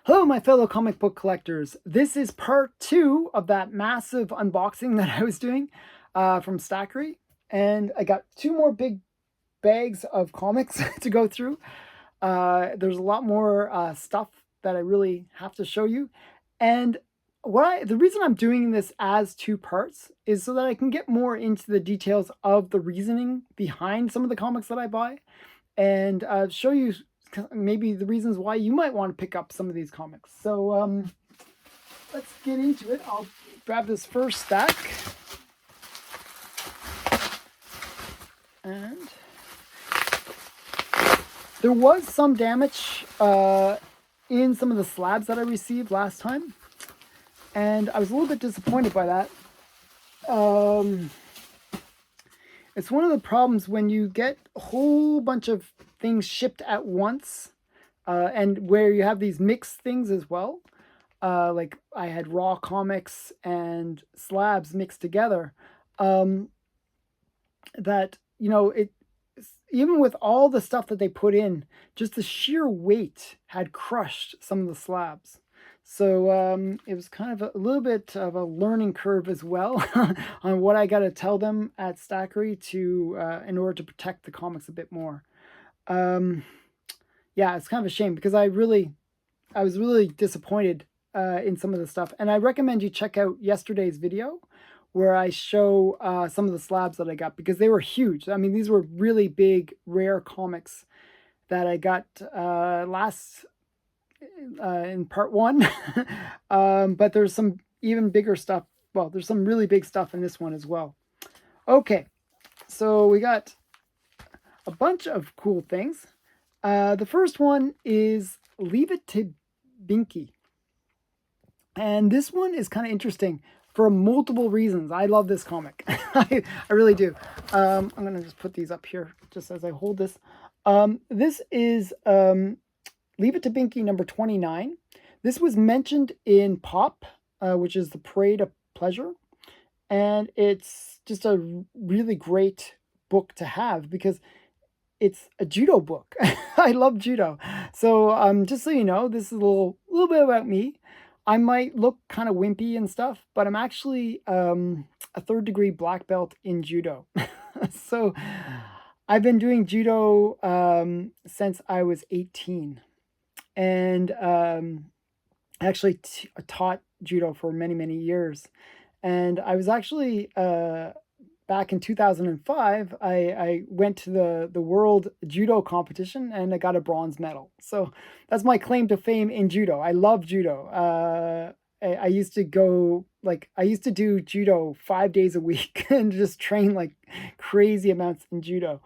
Hello, my fellow comic book collectors. This is part 2 of that massive unboxing that I was doing from Stackery. And I got 2 more big bags of comics to go through. There's a lot more stuff that I really have to show you. And the reason I'm doing this as 2 parts is so that I can get more into the details of the reasoning behind some of the comics that I buy and show you maybe the reasons why you might want to pick up some of these comics. So let's get into it. I'll grab this first stack. And there was some damage in some of the slabs that I received last time. And I was a little bit disappointed by that. It's one of the problems when you get a whole bunch of things shipped at once, and where you have these mixed things as well. Like I had raw comics and slabs mixed together. That, you know, even with all the stuff that they put in, just the sheer weight had crushed some of the slabs. So it was kind of a little bit of a learning curve as well on what I got to tell them at Stackery in order to protect the comics a bit more. Yeah, it's kind of a shame because I was really disappointed in some of the stuff. And I recommend you check out yesterday's video where I show some of the slabs that I got because they were huge. I mean, these were really big, rare comics that I got in part 1. But there's some even bigger stuff. Well, there's some really big stuff in this one as well. Okay, so we got a bunch of cool things. The first one is Leave It to Binky. And this one is kind of interesting for multiple reasons. I love this comic. I really do. I'm going to just put these up here just as I hold this. This is Leave It to Binky number 29. This was mentioned in Pop, which is the Parade of Pleasure. And it's just a really great book to have because it's a judo book. I love judo. So just so you know, this is a little bit about me. I might look kind of wimpy and stuff, but I'm actually a 3rd degree black belt in judo. So I've been doing judo since I was 18. And actually taught judo for many, many years. And I was actually, back in 2005, I went to the world judo competition and I got a bronze medal. So that's my claim to fame in judo. I love judo. I used to do judo 5 days a week and just train like crazy amounts in judo.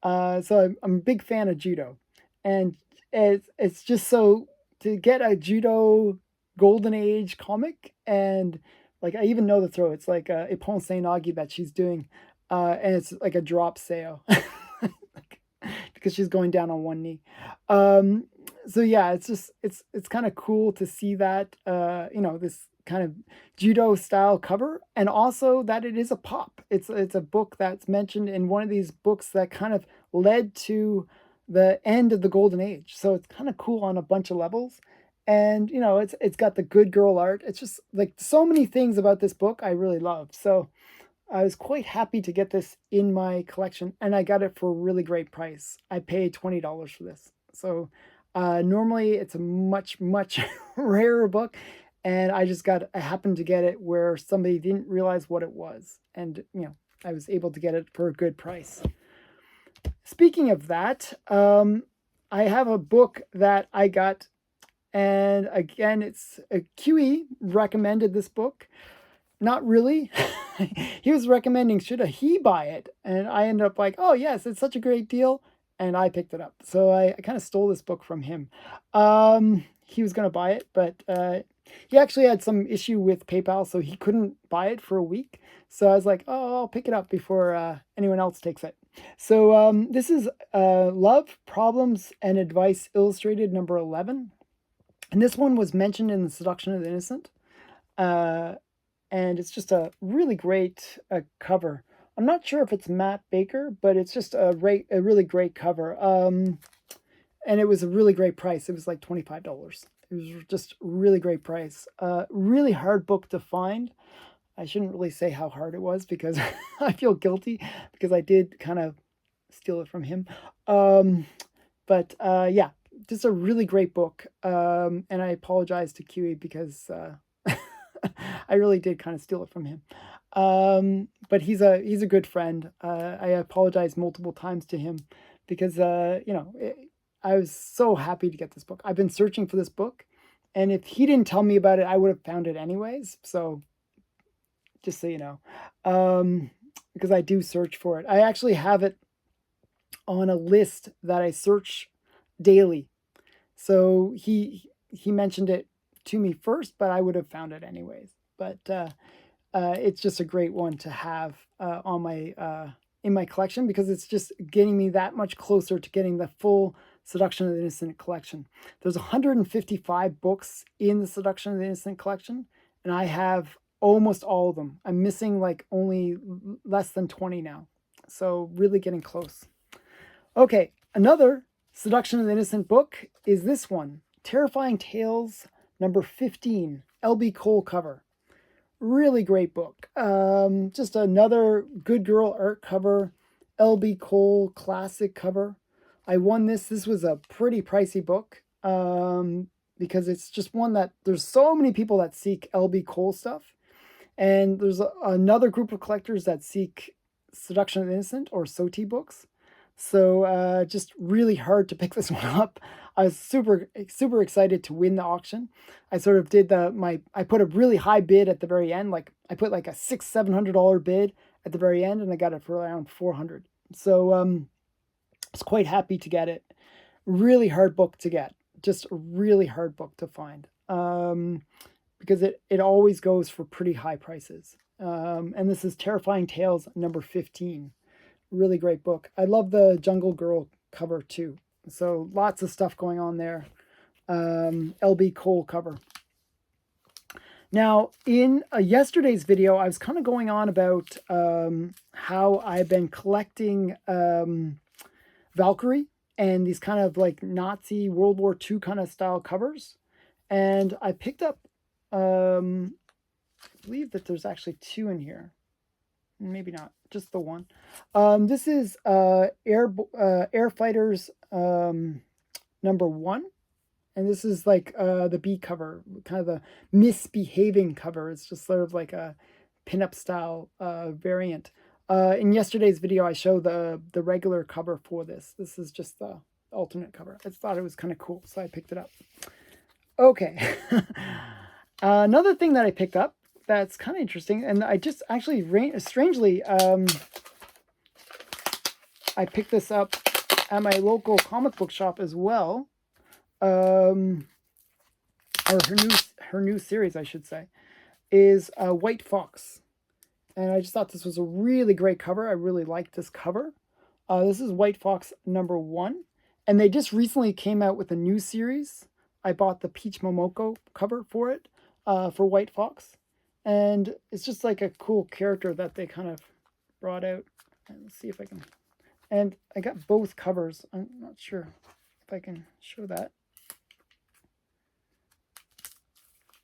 So I'm a big fan of judo. And it's just so to get a judo golden age comic, and like I even know the throw. It's like Ippon Seinagi that she's doing, and it's like a drop sale because she's going down on one knee. So yeah, it's kind of cool to see that this kind of judo style cover, and also that it is a pop. It's a book that's mentioned in one of these books that kind of led to the end of the golden age. So it's kind of cool on a bunch of levels. And it's got the good girl art. It's just like so many things about this book I really love. So I was quite happy to get this in my collection, and I got it for a really great price. I paid $20 for this. So normally it's a much rarer book, and I happened to get it where somebody didn't realize what it was, and I was able to get it for a good price. Speaking of that, I have a book that I got, and again, it's a QE recommended this book. Not really. He was recommending should he buy it, and I ended up like, oh yes, it's such a great deal, and I picked it up. So I kind of stole this book from him. He was going to buy it, but he actually had some issue with PayPal, so he couldn't buy it for a week. So I was like, oh, I'll pick it up before anyone else takes it. So this is Love, Problems, and Advice Illustrated number 11. And this one was mentioned in the Seduction of the Innocent. And it's just a really great cover. I'm not sure if it's Matt Baker, but it's just a really great cover. And it was a really great price. It was like $25. It was just really great price. Really hard book to find. I shouldn't really say how hard it was because I feel guilty because I did kind of steal it from him. But yeah, just a really great book. And I apologize to QE because I really did kind of steal it from him. But he's a good friend. I apologize multiple times to him because I was so happy to get this book. I've been searching for this book, and if he didn't tell me about it, I would have found it anyways. So just so you know, because I do search for it. I actually have it on a list that I search daily. So he mentioned it to me first, but I would have found it anyways. But it's just a great one to have on my in my collection because it's just getting me that much closer to getting the full Seduction of the Innocent collection. There's 155 books in the Seduction of the Innocent collection, and I have almost all of them. I'm missing like only less than 20 now. So really getting close. Okay, another Seduction of the Innocent book is this one, Terrifying Tales number 15, L.B. Cole cover. Really great book. Just another good girl art cover, L.B. Cole classic cover. I won this. This was a pretty pricey book because it's just one that there's so many people that seek L.B. Cole stuff. And there's another group of collectors that seek Seduction of the Innocent or SOTI books. So just really hard to pick this one up. I was super excited to win the auction. I sort of did I put a really high bid at the very end. Like I put like a $600-700 bid at the very end, and I got it for around $400. So I was quite happy to get it. Really hard book to get. Just a really hard book to find. Because it always goes for pretty high prices. And this is Terrifying Tales number 15. Really great book. I love the Jungle Girl cover too. So lots of stuff going on there. L.B. Cole cover. Now, in yesterday's video, I was kind of going on about how I've been collecting Valkyrie and these kind of like Nazi World War II kind of style covers. And I picked up, I believe that there's actually two in here. Maybe not, just the one. This is Air Fighters number 1. And this is like the B cover, kind of the misbehaving cover. It's just sort of like a pinup style variant. In yesterday's video, I showed the regular cover for this. This is just the alternate cover. I just thought it was kind of cool, so I picked it up. Okay. Another thing that I picked up that's kind of interesting, and I just actually, strangely, I picked this up at my local comic book shop as well. Or her new series, I should say, is White Fox. And I just thought this was a really great cover. I really liked this cover. This is White Fox number 1. And they just recently came out with a new series. I bought the Peach Momoko cover for it, for White Fox. And it's just like a cool character that they kind of brought out. And let's see if I can. And I got both covers. I'm not sure if I can show that.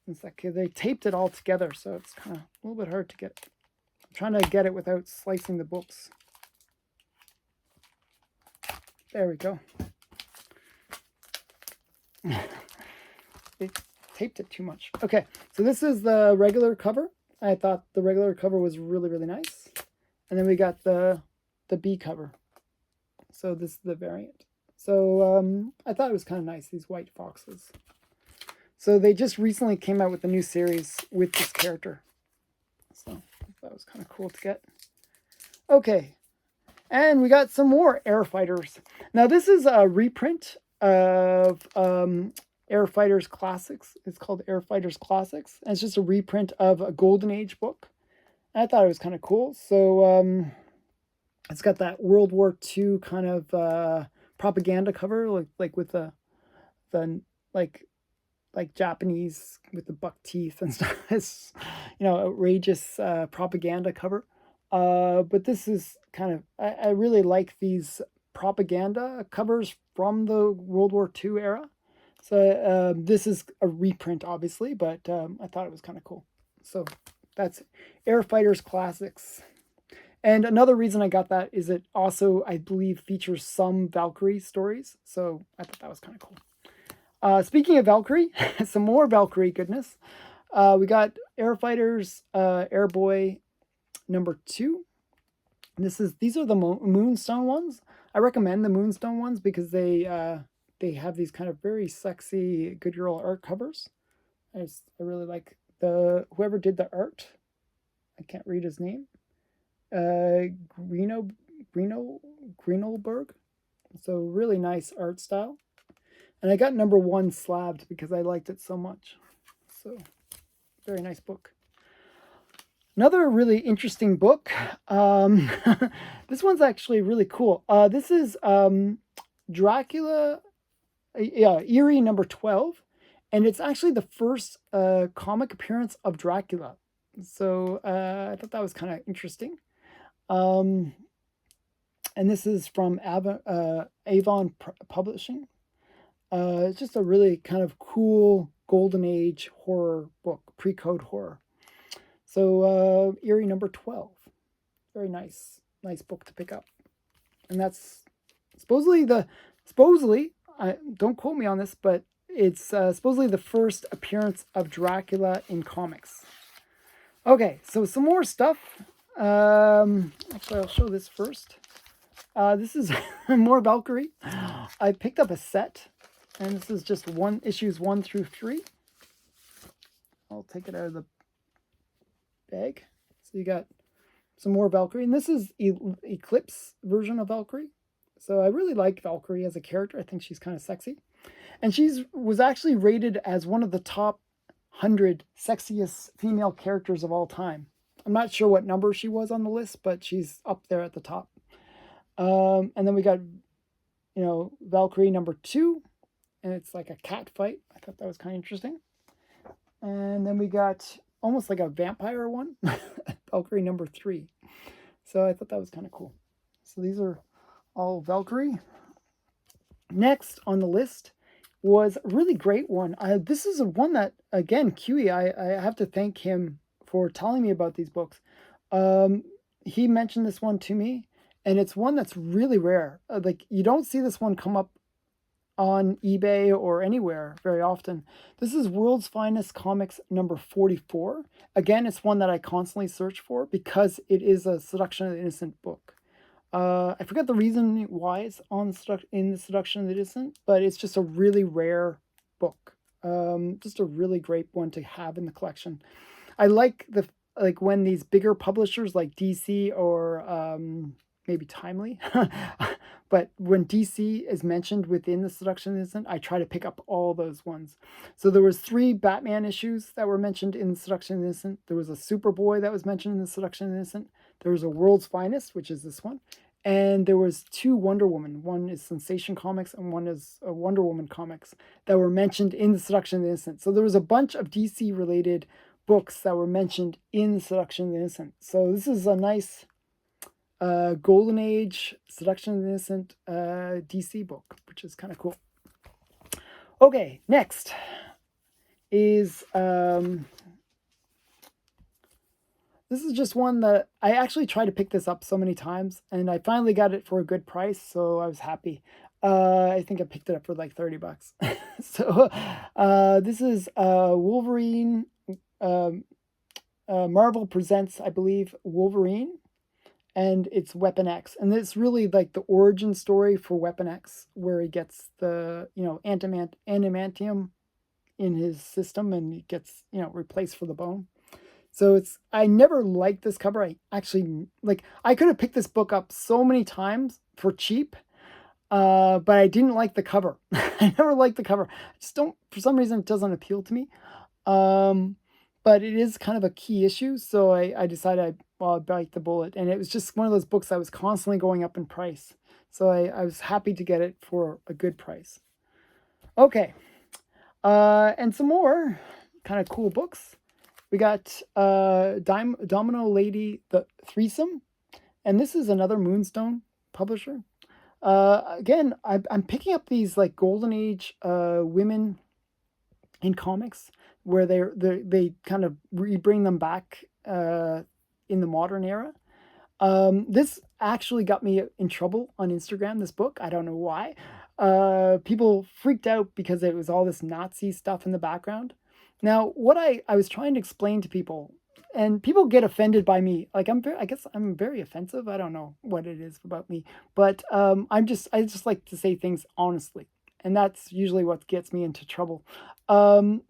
It's like they taped it all together, so it's kind of a little bit hard to get. I'm trying to get it without slicing the books. There we go. They taped it too much. Okay, so this is the regular cover. I thought the regular cover was really, really nice. And then we got the B cover. So this is the variant. So I thought it was kind of nice, these white foxes. So they just recently came out with a new series with this character. So that was kind of cool to get. Okay. And we got some more Air Fighters. Now this is a reprint of Air Fighters Classics. It's called Air Fighters Classics. And it's just a reprint of a Golden Age book. And I thought it was kind of cool. So it's got that World War II kind of propaganda cover, like with the like Japanese with the buck teeth and stuff. It's, outrageous propaganda cover. But this is kind of, I really like these propaganda covers from the World War II era. So this is a reprint, obviously, but I thought it was kind of cool. So that's Air Fighters Classics. And another reason I got that is it also, I believe, features some Valkyrie stories. So I thought that was kind of cool. Speaking of Valkyrie, some more Valkyrie goodness. We got Air Fighters Airboy #2. These are the Moonstone ones. I recommend the Moonstone ones because they have these kind of very sexy good girl art covers. I really like whoever did the art. I can't read his name. Greenolberg. So really nice art style. And I got #1 slabbed because I liked it so much. So very nice book. Another really interesting book. This one's actually really cool. This is Dracula, Eerie #12. And it's actually the first comic appearance of Dracula. So I thought that was kind of interesting. And this is from Avon Publishing. It's just a really kind of cool golden age horror book, pre-code horror. So Eerie #12. Very nice book to pick up. And that's supposedly don't quote me on this, but it's supposedly the first appearance of Dracula in comics. Okay, so some more stuff. Actually, I'll show this first. This is more Valkyrie. I picked up a set, and this is just issues 1 through 3. I'll take it out of the bag. So you got some more Valkyrie, and this is Eclipse version of Valkyrie. So I really like Valkyrie as a character. I think she's kind of sexy. And was actually rated as one of the top 100 sexiest female characters of all time. I'm not sure what number she was on the list, but she's up there at the top. And then we got, Valkyrie #2, and it's like a cat fight. I thought that was kind of interesting. And then we got almost like a vampire one, Valkyrie #3. So I thought that was kind of cool. So these are all Valkyrie. Next on the list was a really great one. This is one that, again, Kiwi, I have to thank him for telling me about these books. He mentioned this one to me, and it's one that's really rare. Like, you don't see this one come up on eBay or anywhere very often. This is World's Finest Comics #44. Again, it's one that I constantly search for because it is a Seduction of the Innocent book. I forget the reason why it's in the Seduction of the Innocent, but it's just a really rare book. Just a really great one to have in the collection. I like when these bigger publishers like DC or maybe Timely, but when DC is mentioned within the Seduction of the Innocent, I try to pick up all those ones. So there was 3 Batman issues that were mentioned in the Seduction of the Innocent. There was a Superboy that was mentioned in the Seduction of the Innocent. There was a World's Finest, which is this one. And there was 2 Wonder Woman. One is Sensation Comics and one is a Wonder Woman comics that were mentioned in the Seduction of the Innocent. So there was a bunch of DC-related books that were mentioned in the Seduction of the Innocent. So this is a nice Golden Age Seduction of the Innocent DC book, which is kind of cool. Okay, next is... this is just one that I actually tried to pick this up so many times, and I finally got it for a good price, so I was happy. I think I picked it up for like $30. So this is Wolverine. Marvel presents, I believe, Wolverine, and it's Weapon X, and it's really like the origin story for Weapon X, where he gets the adamantium in his system, and he gets replaced for the bone. So I never liked this cover. I actually, I could have picked this book up so many times for cheap, but I didn't like the cover. I never liked the cover. I just don't, for some reason, it doesn't appeal to me. But it is kind of a key issue, so I decided I'd bite the bullet. And it was just one of those books that was constantly going up in price. So I was happy to get it for a good price. Okay. And some more kind of cool books. We got Domino Lady, the Threesome. And this is another Moonstone publisher. Again, I'm picking up these like golden age women in comics where they kind of bring them back in the modern era. This actually got me in trouble on Instagram, this book. I don't know why. People freaked out because it was all this Nazi stuff in the background. Now, what I was trying to explain to people, and people get offended by me. Like I guess I'm very offensive. I don't know what it is about me, but I just like to say things honestly, and that's usually what gets me into trouble. Um,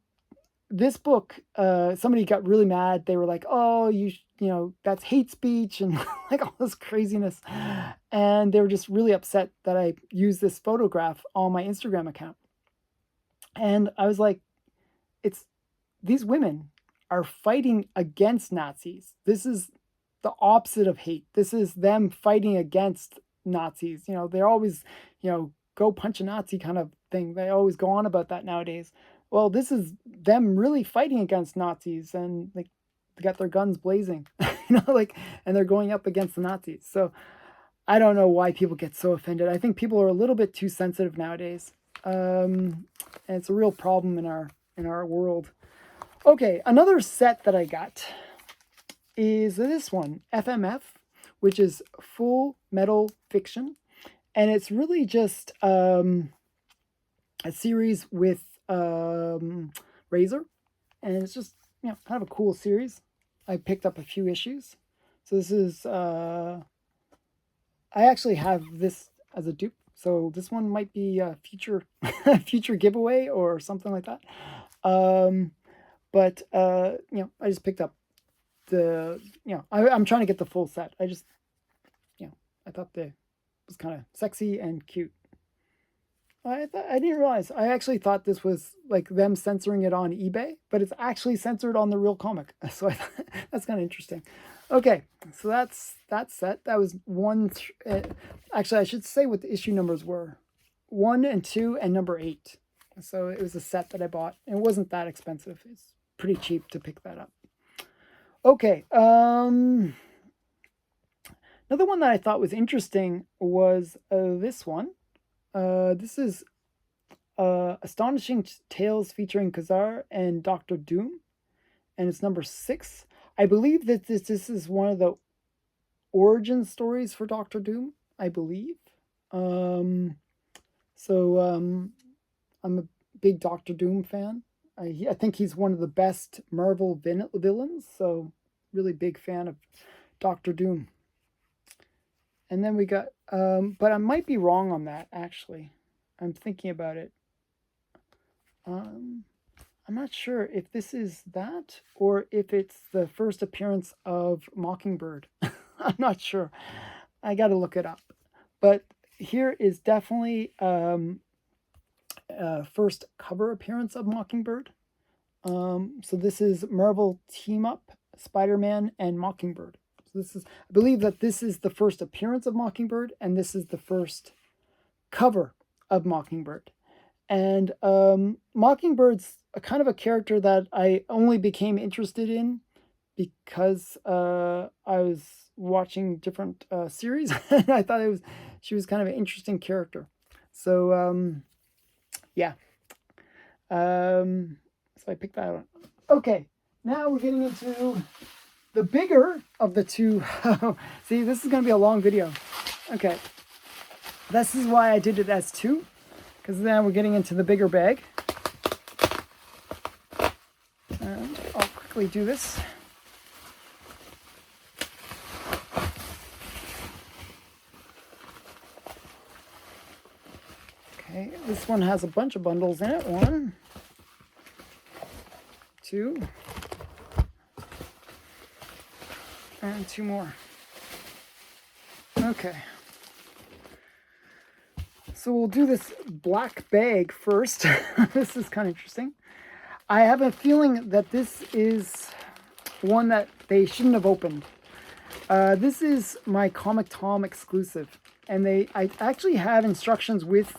this book, somebody got really mad. They were like, "Oh, you know, that's hate speech," and like all this craziness. And they were just really upset that I used this photograph on my Instagram account. And I was like, "It's these women are fighting against Nazis. This is the opposite of hate. This is them fighting against Nazis. You know, they're always, you know, go punch a Nazi kind of thing. They always go on about that nowadays. Well, this is them really fighting against Nazis, and like they got their guns blazing, you know, like, and they're going up against the Nazis. So I don't know why people get so offended. I think people are a little bit too sensitive nowadays, and it's a real problem in our world. Okay, another set that I got is this one, FMF, which is Full Metal Fiction. And it's really just a series with Razor. And it's just, you know, kind of a cool series. I picked up a few issues. So this is, I actually have this as a dupe. So this one might be a future, future giveaway or something like that. But you know, I just picked up I'm trying to get the full set. I just, you know, I thought it was kind of sexy and cute. I didn't realize. I actually thought this was like them censoring it on eBay, but it's actually censored on the real comic. So that's kind of interesting. Okay, so that's that set. That was actually, I should say what the issue numbers were: 1 and 2 and number 8. So it was a set that I bought. It wasn't that expensive. It's pretty cheap to pick that up. Okay. Another one that I thought was interesting was this one. This is Astonishing Tales featuring Kazar and Doctor Doom, and it's number 6. I believe that this is one of the origin stories for Doctor Doom, I believe. I'm a big Doctor Doom fan. I think he's one of the best Marvel villains, so really big fan of Doctor Doom. And then we got, but I might be wrong on that, actually. I'm thinking about it. I'm not sure if this is that or if it's the first appearance of Mockingbird. I'm not sure. I got to look it up. But here is definitely first cover appearance of Mockingbird. So this is Marvel Team Up, Spider-Man and Mockingbird. So this is, I believe that this is the first appearance of Mockingbird, and this is the first cover of Mockingbird. And Mockingbird's a kind of a character that I only became interested in because I was watching different series, and I thought she was kind of an interesting character. So yeah. So I picked that one. Okay, now we're getting into the bigger of the two. See, this is going to be a long video. Okay, this is why I did it as 2, because now we're getting into the bigger bag. I'll quickly do this. Okay, this one has a bunch of bundles in it. 1, 2, and 2 more. Okay. So we'll do this black bag first. This is kind of interesting. I have a feeling that this is one that they shouldn't have opened. This is my Comic Tom exclusive, and I actually have instructions with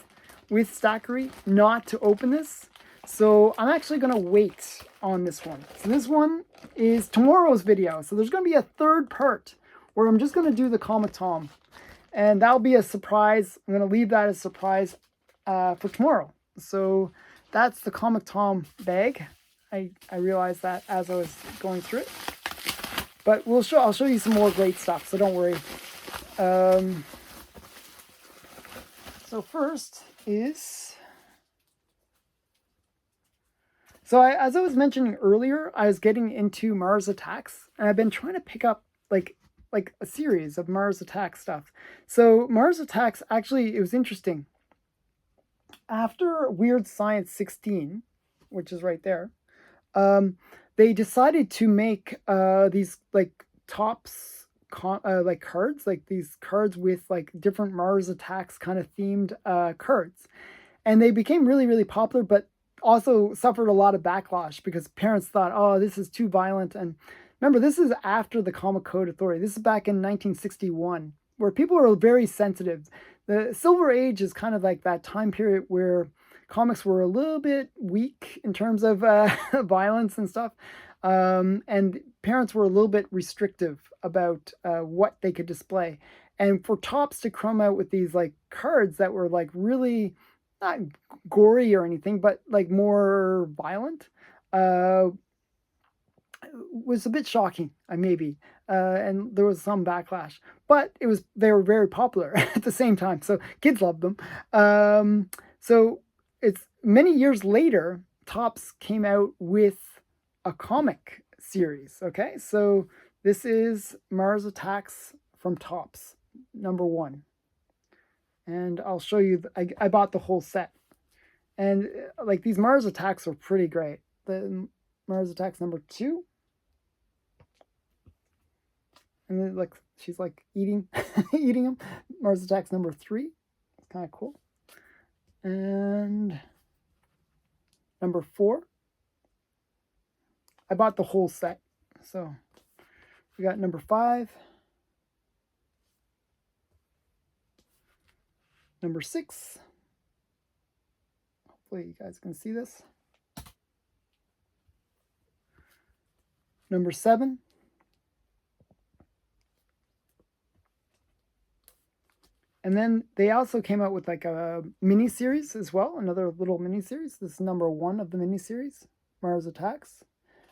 Stackery not to open this. So I'm actually going to wait on this one. So this one is tomorrow's video. So there's going to be a third part where I'm just going to do the Comic Tom. And that'll be a surprise. I'm going to leave that as a surprise for tomorrow. So that's the Comic Tom bag. I realized that as I was going through it. But I'll show you some more great stuff, so don't worry. So first is... So as I was mentioning earlier, I was getting into Mars Attacks, and I've been trying to pick up like a series of Mars Attacks stuff. So Mars Attacks, actually, it was interesting. After Weird Science 16, which is right there, they decided to make these like tops like cards, like these cards with like different Mars Attacks kind of themed cards, and they became really, really popular, but also suffered a lot of backlash because parents thought, oh, this is too violent. And remember, this is after the Comic Code Authority. This is back in 1961, where people were very sensitive. The Silver Age is kind of like that time period where comics were a little bit weak in terms of violence and stuff. And parents were a little bit restrictive about what they could display. And for Topps to come out with these like cards that were like really not gory or anything, but like more violent, was a bit shocking, maybe. And there was some backlash, but they were very popular at the same time. So kids loved them. So it's many years later, Topps came out with a comic series. Okay, so this is Mars Attacks from Topps, #1. And I'll show you, I bought the whole set. And like these Mars Attacks are pretty great. The Mars Attacks #2. And then like she's like eating eating them. Mars Attacks #3. It's kind of cool. And #4. I bought the whole set. So we got #5. #6. Hopefully you guys can see this. #7. And then they also came out with like a mini series as well, another little mini series. This is #1 of the mini series, Mars Attacks.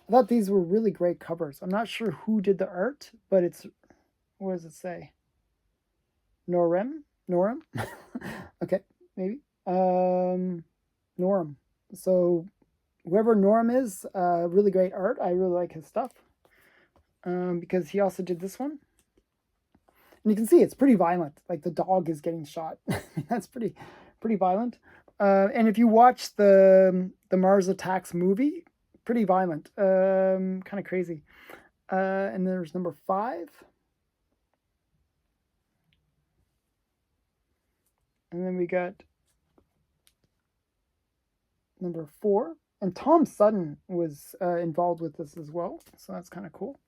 I thought these were really great covers. I'm not sure who did the art, but it's, what does it say? Norem? Okay, maybe. Norm. So whoever Norm is, really great art. I really like his stuff. Because he also did this one. And you can see it's pretty violent. Like the dog is getting shot. That's pretty violent. And if you watch the Mars Attacks movie, pretty violent. Kind of crazy. And there's #5. And then we got #4. And Tom Sutton was involved with this as well. So that's kind of cool.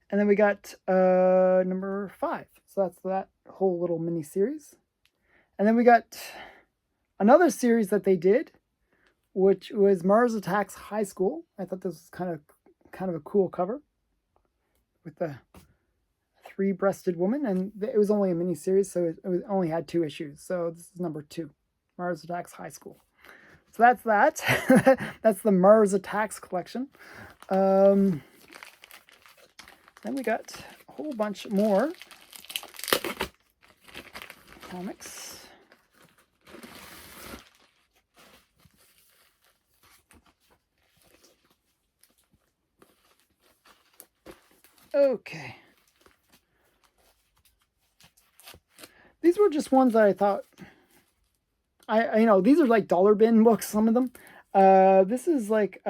And then we got #5. So that's that whole little mini series. And then we got another series that they did, which was Mars Attacks High School. I thought this was kind of a cool cover with the 3-breasted woman, and it was only a mini series, so it only had 2 issues. So this is #2, Mars Attacks High School. So that's that. That's the Mars Attacks collection. Then we got a whole bunch more comics. Okay. These were just ones that I thought, these are like dollar bin books, some of them. This is like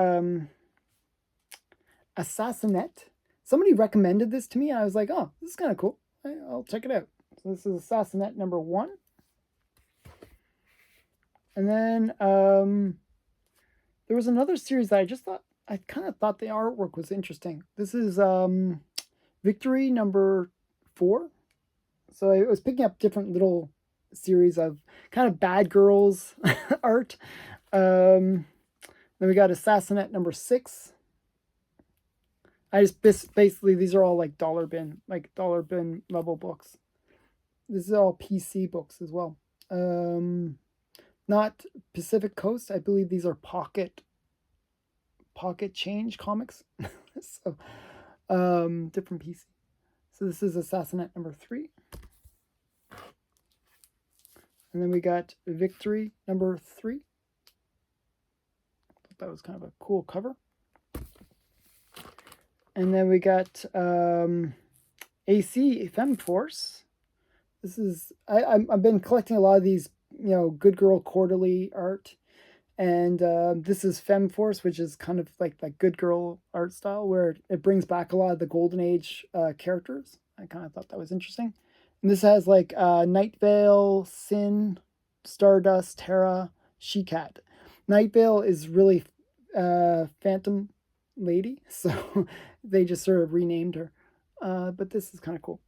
Assassinette. Somebody recommended this to me. I was like, oh, this is kind of cool. I'll check it out. So this is Assassinette #1. And then there was another series that I kind of thought the artwork was interesting. This is Victory #4. So I was picking up different little series of kind of bad girls art. Then we got Assassinette #6. I just basically, these are all like dollar bin level books. this is all PC books as well. Not Pacific Coast. I believe these are Pocket Change comics. So different PC. So this is Assassinate number 3. And then we got Victory number 3. Thought that was kind of a cool cover. And then we got AC Femme Force. This is I've been collecting a lot of these, Good Girl Quarterly art, and this is Femme Force, which is kind of like that Good Girl art style where it brings back a lot of the Golden Age characters. I kind of thought that was interesting. And this has like Night Vale, Sin, Stardust, Terra, She-Cat. Night Vale is really Phantom Lady, so they just sort of renamed her. But this is kind of cool.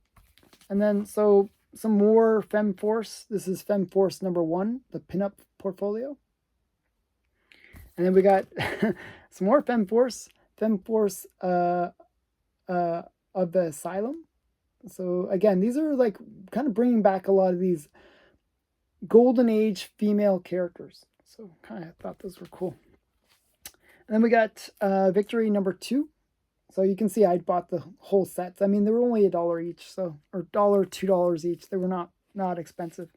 And then so some more Femme Force. This is Femme Force number 1, the pinup portfolio. And then we got some more Femme Force of the Asylum. So again, these are like kind of bringing back a lot of these Golden Age female characters. So kind of thought those were cool. And then we got Victory number 2. So you can see I bought the whole sets. I mean, they were only $1 each, so, or $1, $2 each. They were not expensive.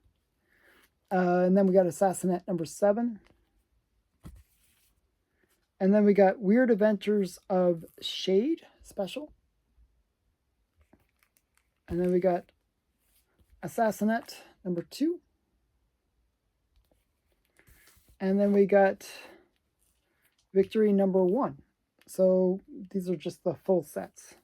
And then we got Assassinate number 7. And then we got Weird Adventures of Shade special. And then we got Assassinate number 2. And then we got Victory number 1. So these are just the full sets.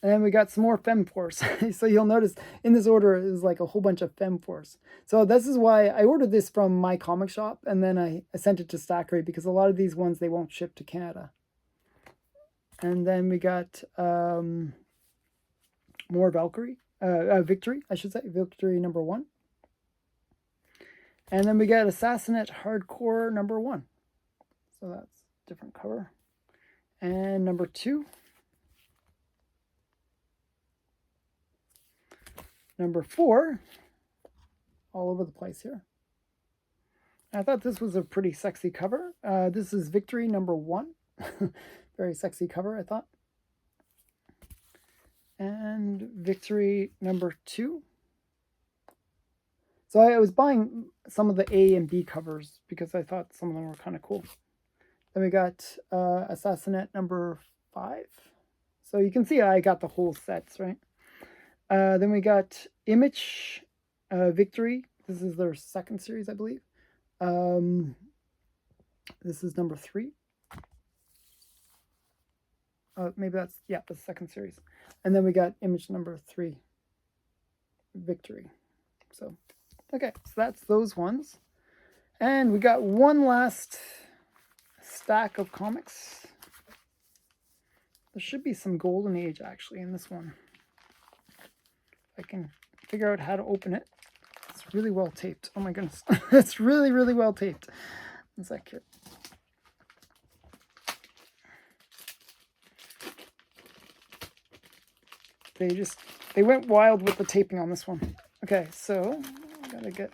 And then we got some more Femme Force. So you'll notice in this order is like a whole bunch of Femme Force. So this is why I ordered this from my comic shop, and then I sent it to Stackrate because a lot of these ones they won't ship to Canada. And then we got more Valkyrie, Victory, I should say, Victory number 1. And then we got Assassinate Hardcore number 1. So that's a different cover. And number 2. Number 4. All over the place here. I thought this was a pretty sexy cover. This is Victory number 1. Very sexy cover, I thought. And Victory number 2. So I was buying some of the A and B covers because I thought some of them were kind of cool. Then we got Assassinate number 5. So you can see I got the whole sets, right? Then we got Image Victory. This is their second series, I believe. This is number 3. Maybe that's, yeah, the second series. And then we got Image number 3, Victory. So, okay, so that's those ones. And we got one last stack of comics. There should be some Golden Age actually in this one. If I can figure out how to open it. It's really well taped. Oh my goodness. It's really, really well taped. One sec here. They went wild with the taping on this one. Okay, so I gotta get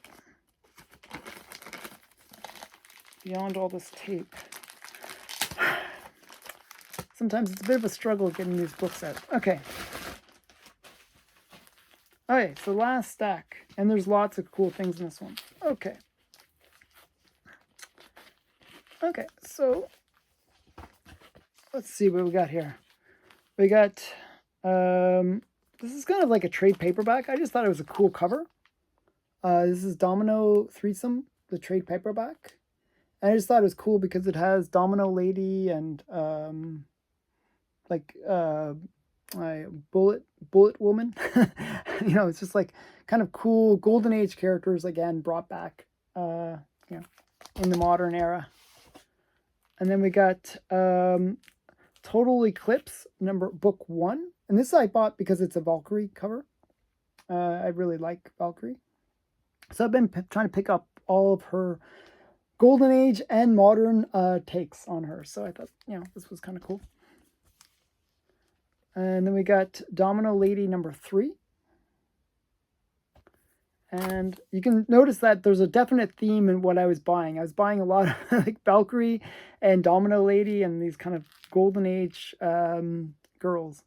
beyond all this tape. Sometimes it's a bit of a struggle getting these books out. Okay. Okay, so last stack. And there's lots of cool things in this one. Okay. Okay, so let's see what we got here. We got, this is kind of like a trade paperback. I just thought it was a cool cover. This is Domino Threesome, the trade paperback. And I just thought it was cool because it has Domino Lady and Bullet Woman. You know, it's just like kind of cool Golden Age characters again brought back, you know, in the modern era. And then we got Total Eclipse book 1, and this I bought because it's a Valkyrie cover. I really like Valkyrie, so I've been trying to pick up all of her Golden Age and modern takes on her. So I thought, you know, this was kind of cool. And then we got Domino Lady number 3. And you can notice that there's a definite theme in what I was buying. I was buying a lot of like Valkyrie and Domino Lady and these kind of golden age girls.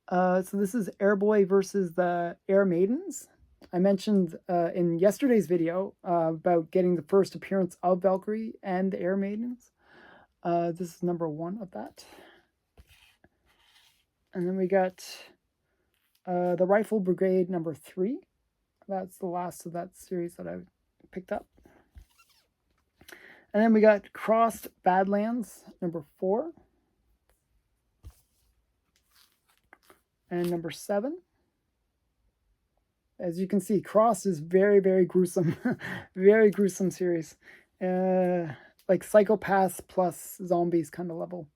So this is Airboy versus the Air Maidens. I mentioned in yesterday's video about getting the first appearance of Valkyrie and the Air Maidens. This is number 1 of that. And then we got the Rifle Brigade number 3. That's the last of that series that I picked up. And then we got Crossed Badlands number 4. And number 7. As you can see, Cross is very, very gruesome. Very gruesome series. Like psychopaths plus zombies kind of level.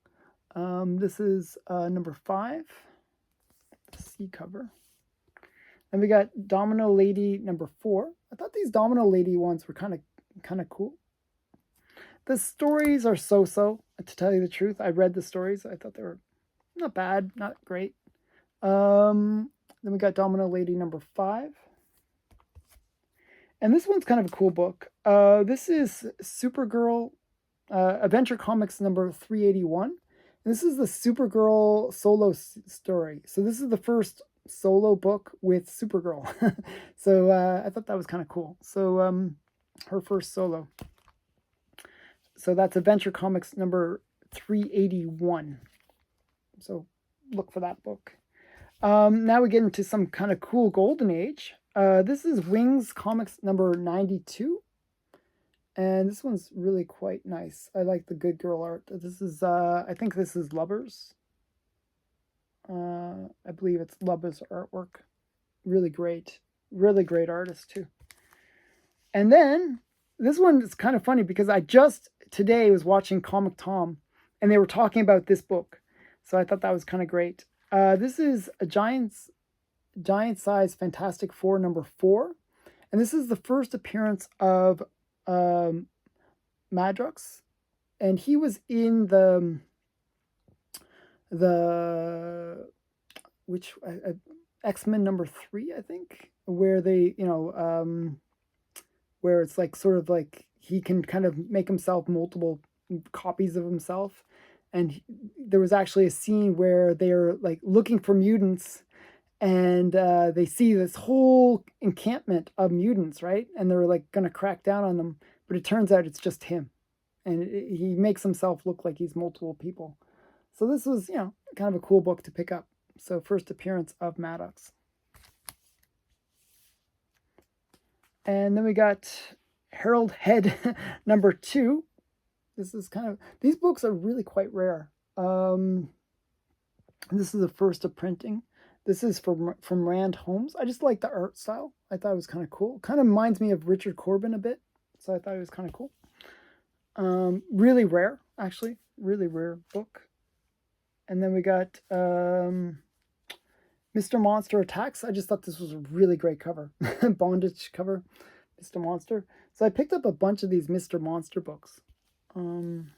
This is number 5. C cover. Then we got Domino Lady number 4. I thought these Domino Lady ones were kind of cool. The stories are so-so, to tell you the truth. I read the stories. I thought they were not bad, not great. Then we got Domino Lady number 5. And this one's kind of a cool book. This is Supergirl Adventure Comics number 381. And this is the Supergirl solo story. So this is the first solo book with Supergirl. So I thought that was kind of cool. So her first solo. So that's Adventure Comics number 381. So look for that book. Now we get into some kind of cool golden age. This is Wings Comics number 92. And this one's really quite nice. I like the good girl art. This is, I think this is Lubbers. I believe it's Lubbers artwork. Really great artist too. And then this one is kind of funny because I just today was watching Comic Tom and they were talking about this book. So I thought that was kind of great. This is a giant size Fantastic Four number 4. And this is the first appearance of Madrox. And he was in the X-Men number 3, I think, where they, where it's like sort of like he can kind of make himself multiple copies of himself. And there was actually a scene where they're like looking for mutants and they see this whole encampment of mutants, right? And they're like going to crack down on them. But it turns out it's just him. And he makes himself look like he's multiple people. So this was, kind of a cool book to pick up. So first appearance of Maddox. And then we got Herald Head number 2. This is these books are really quite rare. This is the first of printing. This is from Rand Holmes. I just like the art style. I thought it was kind of cool. Kind of reminds me of Richard Corbin a bit. So I thought it was kind of cool. Really rare, actually. Really rare book. And then we got Mr. Monster Attacks. I just thought this was a really great cover. Bondage cover. Mr. Monster. So I picked up a bunch of these Mr. Monster books. And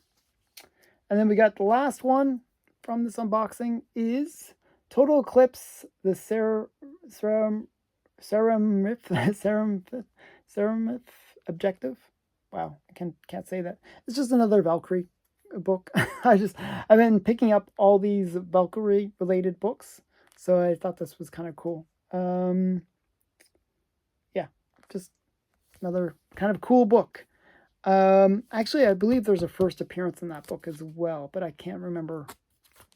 then we got the last one from this unboxing is Total Eclipse, the Ceramith Objective. Wow, I can't say that. It's just another Valkyrie book. I've been picking up all these Valkyrie related books, so I thought this was kind of cool. Yeah, just another kind of cool book. Actually, I believe there's a first appearance in that book as well, but I can't remember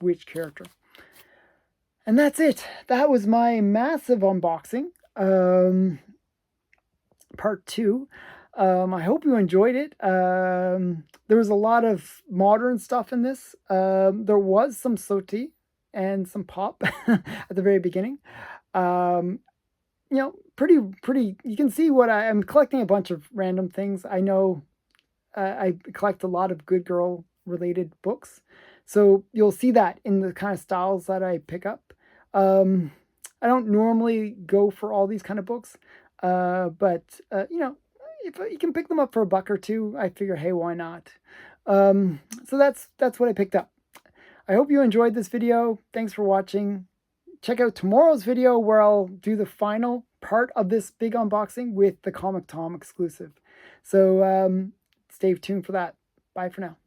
which character. And that's it. That was my massive unboxing. Part 2. I hope you enjoyed it. There was a lot of modern stuff in this. There was some Soti and some pop at the very beginning. Pretty. You can see what I'm collecting a bunch of random things. I know I collect a lot of good girl related books. So you'll see that in the kind of styles that I pick up. I don't normally go for all these kind of books. But if you can pick them up for $1 or $2, I figure, hey, why not? So that's what I picked up. I hope you enjoyed this video. Thanks for watching. Check out tomorrow's video where I'll do the final part of this big unboxing with the Comic Tom exclusive. So stay tuned for that. Bye for now.